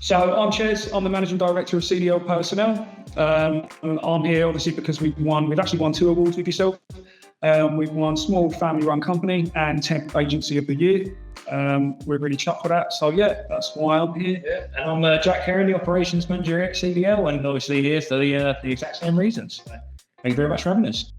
So I'm Ches, I'm the Managing Director of CDL Personnel. I'm here obviously because we've actually won 2 awards with yourself. We've won Small Family Run Company and Temp Agency of the Year. We're really chuffed for that. So yeah, that's why I'm here. Yeah. And I'm Jack Heron, the Operations Manager at CDL, and obviously here for the exact same reasons. Thank you very much for having us.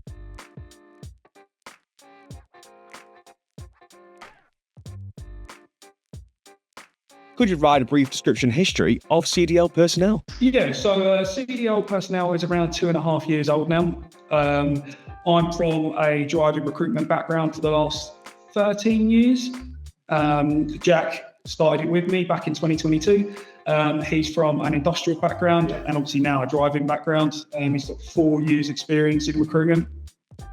Could you provide a brief description history of CDL Personnel? Yeah, so CDL Personnel is around 2.5 years old now. I'm from a driving recruitment background for the last 13 years. Jack started it with me back in 2022. He's from an industrial background and obviously now a driving background. He's got 4 years experience in recruitment.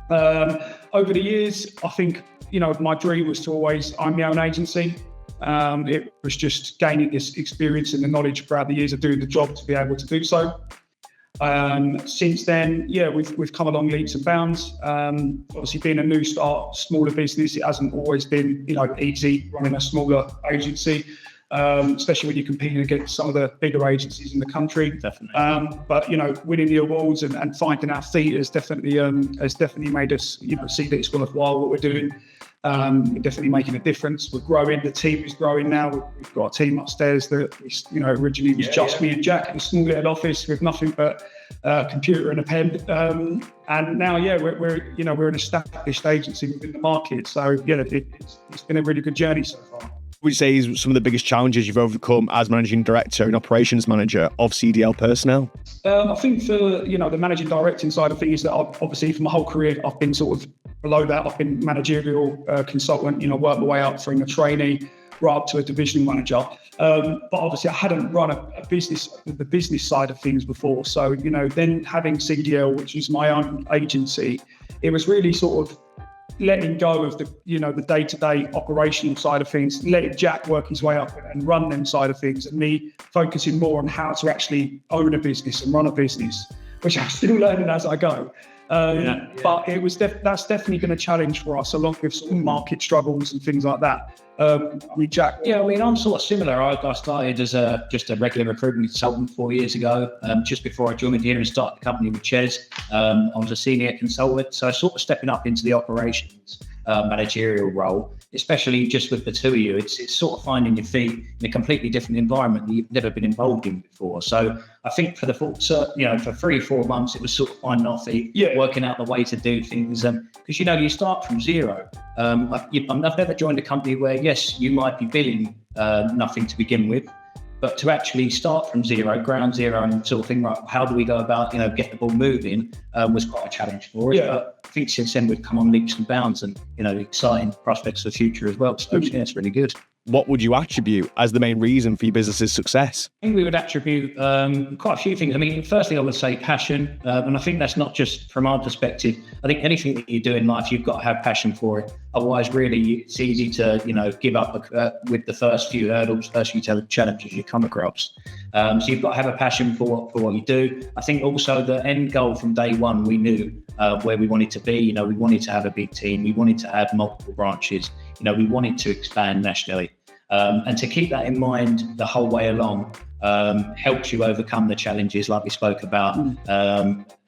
Over the years, I think, my dream was to always own my own agency. It was just gaining this experience and the knowledge throughout the years of doing the job to be able to do so. Since then, yeah, we've come along leaps and bounds. Obviously, being a new start, smaller business, it hasn't always been, easy running a smaller agency, especially when you're competing against some of the bigger agencies in the country. Definitely. But winning the awards and finding our feet has definitely made us, see that it's worthwhile what we're doing. We're definitely making a difference. We're growing. The team is growing now. We've got a team upstairs that originally was just me and Jack in a small little office with nothing but a computer and a pen. And now, we're an established agency within the market. So it's been a really good journey so far. Would you say is some of the biggest challenges you've overcome as Managing Director and Operations Manager of CDL Personnel? I think for the managing directing side of things, that obviously for my whole career I've been sort of below that. I've been managerial consultant, worked my way up from a trainee right up to a division manager. But obviously I hadn't run the business side of things before. So then having CDL, which is my own agency, it was really sort of letting go of the day-to-day operational side of things, letting Jack work his way up and run them side of things, and me focusing more on how to actually own a business and run a business, which I'm still learning as I go. But that's definitely been a challenge for us, along with sort of market struggles and things like that. Jack? Yeah, I'm sort of similar. I started as just a regular recruitment consultant 4 years ago. Just before I joined here and started the company with Ches, I was a senior consultant. So sort of stepping up into the operations managerial role, especially just with the two of you, it's sort of finding your feet in a completely different environment that you've never been involved in before. So I think for 3-4 months, it was sort of finding our feet, working out the way to do things. Because, you start from zero. I've never joined a company where, yes, you might be billing nothing to begin with, but to actually start from ground zero and sort of think, right, how do we go about, get the ball moving was quite a challenge for us. Yeah. But I think since then we've come on leaps and bounds and, exciting prospects for the future as well. So yeah, it's really good. What would you attribute as the main reason for your business's success? I think we would attribute quite a few things. I mean, firstly, I would say passion. And I think that's not just from our perspective. I think anything that you do in life, you've got to have passion for it. Otherwise, really, it's easy to, give up with the first few hurdles, first few challenges you come across. So you've got to have a passion for what you do. I think also the end goal from day one, we knew where we wanted to be. We wanted to have a big team. We wanted to have multiple branches. We wanted to expand nationally. And to keep that in mind the whole way along helps you overcome the challenges like we spoke about.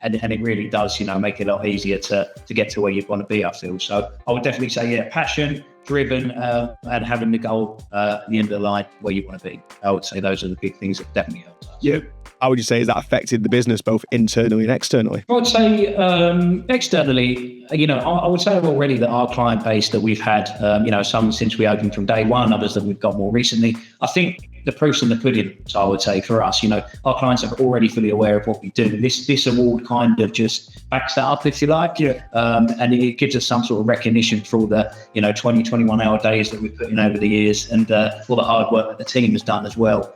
And it really does, make it a lot easier to get to where you want to be, I feel. So I would definitely say, passion, driven, and having the goal at the end of the line where you want to be. I would say those are the big things that definitely help us. Yeah. How would you say has that affected the business both internally and externally? I would say externally, I would say already that our client base that we've had, some since we opened from day one, others that we've got more recently, I think the proof's in the pudding. So I would say for us, our clients are already fully aware of what we do. This award kind of just backs that up, if you like. Yeah. And it gives us some sort of recognition for all the, 20, 21 hour days that we've put in over the years and all the hard work that the team has done as well.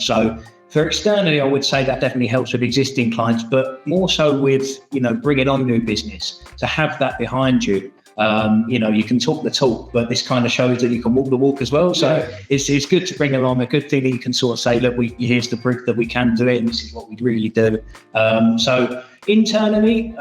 So for externally, I would say that definitely helps with existing clients, but more so with, bringing on new business, to have that behind you. You can talk the talk, but this kind of shows that you can walk the walk as well. So it's good to bring along a good thing that you can sort of say, look, here's the proof that we can do it, and this is what we really do. So internally,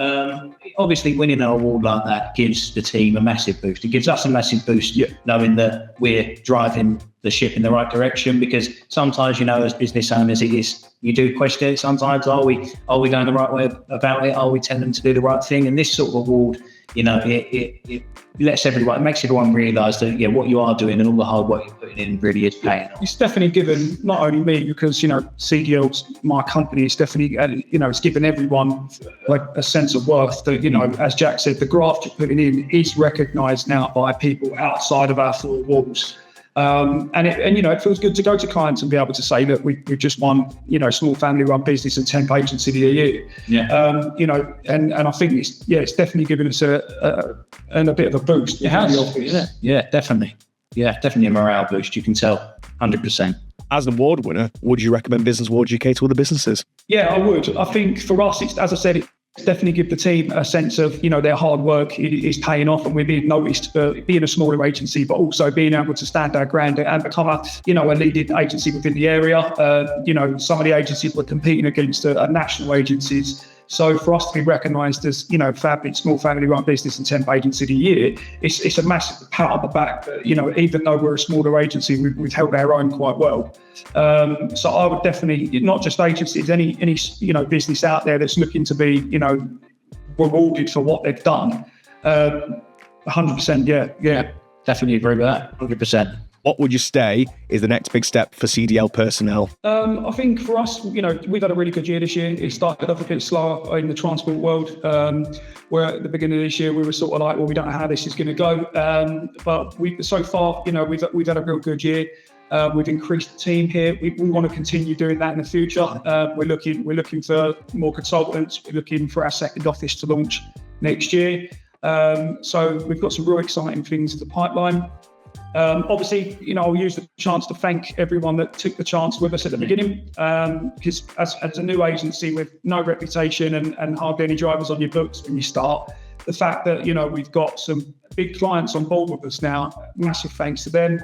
obviously winning an award like that gives the team a massive boost. It gives us a massive boost, knowing that we're driving the ship in the right direction, because sometimes, as business owners, you do question it sometimes. Are we going the right way about it? Are we telling them to do the right thing? And this sort of award, it lets everyone, it makes everyone realise that, what you are doing and all the hard work you're putting in really is paying off. It's definitely given, not only me, because, CDL's my company, it's definitely, it's given everyone like a sense of worth that, as Jack said, the graft you're putting in is recognised now by people outside of our four walls. It feels good to go to clients and be able to say, look, we've just won, small family run business and 10 agents in a year. Yeah. And I think it's definitely given us a bit of a boost. It has. Yeah, definitely. Yeah, definitely a morale boost. You can tell 100%. As an award winner, would you recommend Business Awards UK to other businesses? Yeah, I would. I think for us, it's, as I said, definitely give the team a sense of, their hard work is paying off, and we're being noticed for being a smaller agency, but also being able to stand our ground and become a leading agency within the area. Some of the agencies were competing against national agencies. So for us to be recognised as, small family run business and 10 agency a year, it's a massive pat on the back that, even though we're a smaller agency, we've held our own quite well. So I would definitely, not just agencies, any business out there that's looking to be, rewarded for what they've done. 100%, yeah. Definitely agree with that, 100%. What would you say is the next big step for CDL Personnel? I think for us, we've had a really good year this year. It started off a bit slower in the transport world, where at the beginning of this year, we were sort of like, well, we don't know how this is going to go. But so far, we've had a real good year. We've increased the team here. We want to continue doing that in the future. We're looking for more consultants. We're looking for our second office to launch next year. So we've got some real exciting things in the pipeline. Obviously, I'll use the chance to thank everyone that took the chance with us at the beginning, because as a new agency with no reputation and hardly any drivers on your books when you start, the fact that, we've got some big clients on board with us now, massive thanks to them.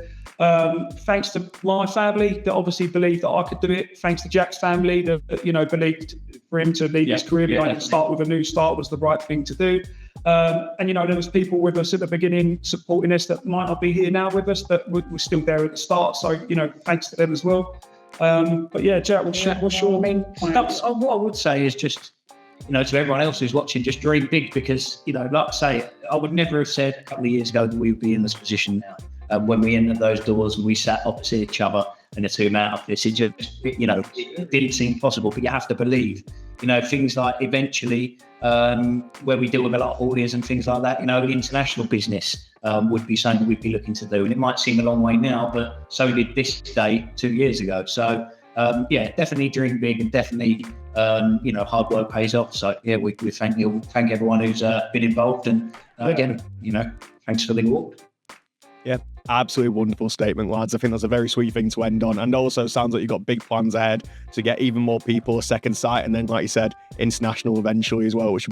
Thanks to my family that obviously believed that I could do it. Thanks to Jack's family that, believed for him to lead his career behind and start with a new start was the right thing to do. There was people with us at the beginning supporting us that might not be here now with us, but were still there at the start. So, thanks to them as well. But yeah, Jack, what's your main plan? What I would say is just, to everyone else who's watching, just dream big, because, like I say, I would never have said a couple of years ago that we would be in this position now. When we entered those doors and we sat opposite each other in a two-man office, it just, it didn't seem possible. But you have to believe, things like eventually, where we deal with a lot of hauliers and things like that, the international business would be something we'd be looking to do. And it might seem a long way now, but so did this day 2 years ago. So, definitely dream big, and definitely, hard work pays off. So, we thank everyone who's been involved. And again, thanks for the award. Yeah, absolutely wonderful statement, lads. I think that's a very sweet thing to end on. And also sounds like you've got big plans ahead to get even more people a second sight. And then, like you said, international eventually as well, which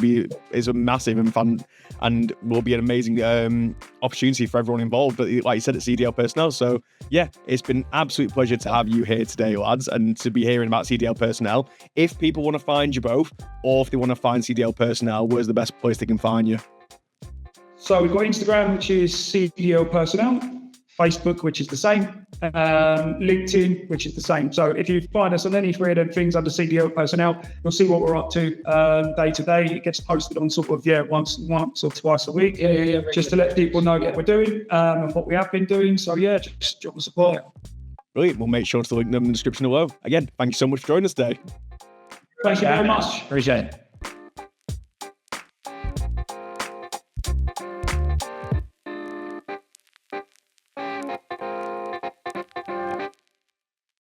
is a massive and fun and will be an amazing opportunity for everyone involved, like you said, at CDL Personnel. So yeah, it's been an absolute pleasure to have you here today, lads, and to be hearing about CDL Personnel. If people want to find you both, or if they want to find CDL Personnel, where's the best place they can find you? So we've got Instagram, which is CDL Personnel, Facebook, which is the same, LinkedIn, which is the same. So if you find us on any three of them things under CDL Personnel, you'll see what we're up to day to day. It gets posted on sort of, once or twice a week, just to let people know what we're doing and what we have been doing. So just drop us a support. Brilliant. We'll make sure to link them in the description below. Again, thank you so much for joining us today. Thank you very much. Appreciate it.